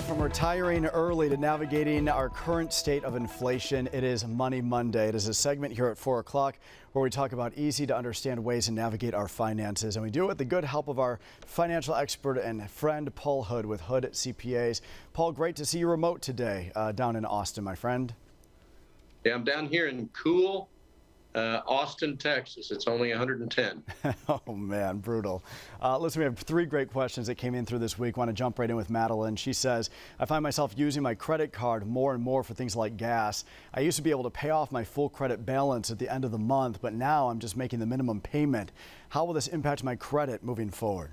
From retiring early to navigating our current state of inflation, it is Money Monday. It is a segment here at 4 o'clock where we talk about easy to understand ways to navigate our finances. And we do it with the good help of our financial expert and friend, Paul Hood with Hood CPAs. Paul, great to see you remote today down in Austin, my friend. Yeah, I'm down here in cool Austin, Texas. It's only 110. Oh, man, brutal. Listen, we have 3 great questions that came in through this week. Want to jump right in with Madeline. She says, I find myself using my credit card more and more for things like gas. I used to be able to pay off my full credit balance at the end of the month, but now I'm just making the minimum payment. How will this impact my credit moving forward?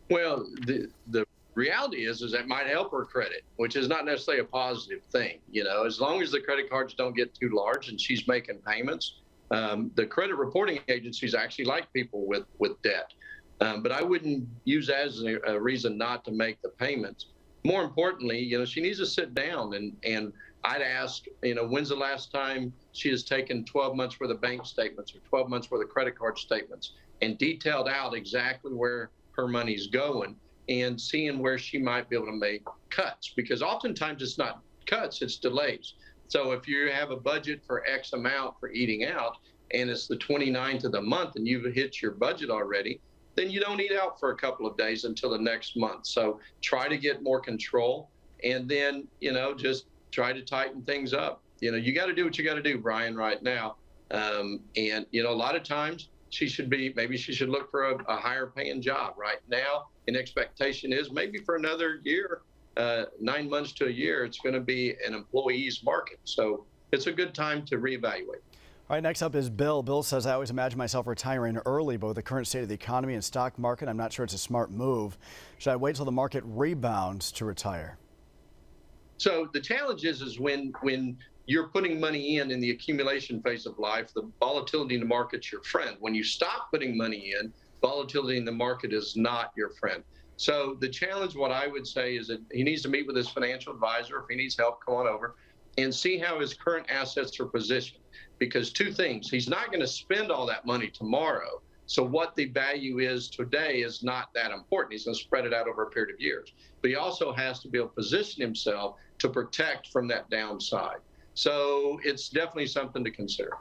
Well, the reality is that might help her credit, which is not necessarily a positive thing. You know, as long as the credit cards don't get too large and she's making payments, the credit reporting agencies actually like people with debt. But I wouldn't use that as a reason not to make the payments. More importantly, you know, she needs to sit down and I'd ask, you know, when's the last time she has taken 12 months worth of bank statements or 12 months worth of credit card statements and detailed out exactly where her money's going, and seeing where she might be able to make cuts, because oftentimes it's not cuts, it's delays. So if you have a budget for X amount for eating out and it's the 29th of the month and you've hit your budget already, then you don't eat out for a couple of days until the next month. So try to get more control and then, you know, just try to tighten things up. You know, you got to do what you got to do, Brian, right now. And, you know, a lot of times maybe she should look for a higher paying job right now. An expectation is maybe for another year, 9 months to a year, it's going to be an employee's market. So it's a good time to reevaluate. All right, next up is Bill. Bill says, I always imagine myself retiring early, but with the current state of the economy and stock market, I'm not sure it's a smart move. Should I wait till the market rebounds to retire? So the challenge is when you're putting money in the accumulation phase of life, the volatility in the market's your friend. When you stop putting money in, volatility in the market is not your friend. So the challenge, what I would say, is that he needs to meet with his financial advisor. If he needs help, come on over and see how his current assets are positioned. Because 2 things, he's not going to spend all that money tomorrow. So what the value is today is not that important. He's going to spread it out over a period of years. But he also has to be able to position himself to protect from that downside. So it's definitely something to consider.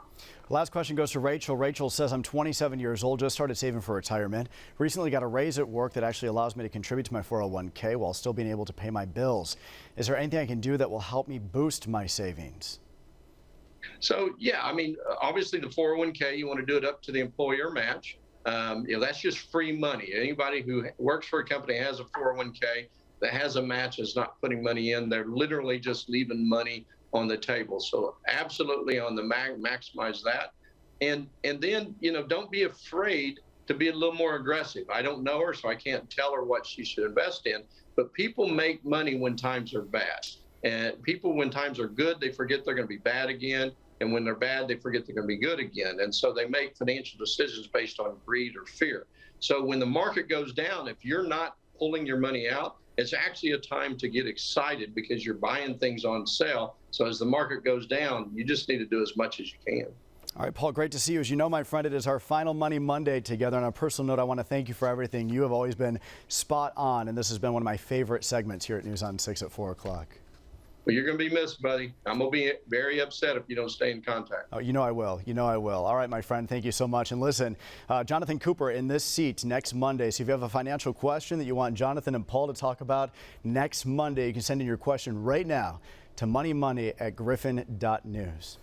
Last question goes to Rachel. Rachel says, I'm 27 years old, just started saving for retirement. Recently got a raise at work that actually allows me to contribute to my 401k while still being able to pay my bills. Is there anything I can do that will help me boost my savings? So, yeah, I mean, obviously the 401k, you want to do it up to the employer match. You know, that's just free money. Anybody who works for a company has a 401k that has a match is not putting money in. They're literally just leaving money on the table. So absolutely on the maximize that. And then, you know, don't be afraid to be a little more aggressive. I don't know her, so I can't tell her what she should invest in, but people make money when times are bad. And people, when times are good, they forget they're going to be bad again. And when they're bad, they forget they're going to be good again. And so they make financial decisions based on greed or fear. So when the market goes down, if you're not pulling your money out, it's actually a time to get excited because you're buying things on sale. So as the market goes down, you just need to do as much as you can. All right, Paul, great to see you. As you know, my friend, it is our final Money Monday together. On a personal note, I want to thank you for everything. You have always been spot on, and this has been one of my favorite segments here at News on 6 at 4 o'clock. Well, you're going to be missed, buddy. I'm going to be very upset if you don't stay in contact. Oh, you know I will. You know I will. All right, my friend, thank you so much. And listen, Jonathan Cooper in this seat next Monday. So if you have a financial question that you want Jonathan and Paul to talk about next Monday, you can send in your question right now to moneymoney@griffin.news.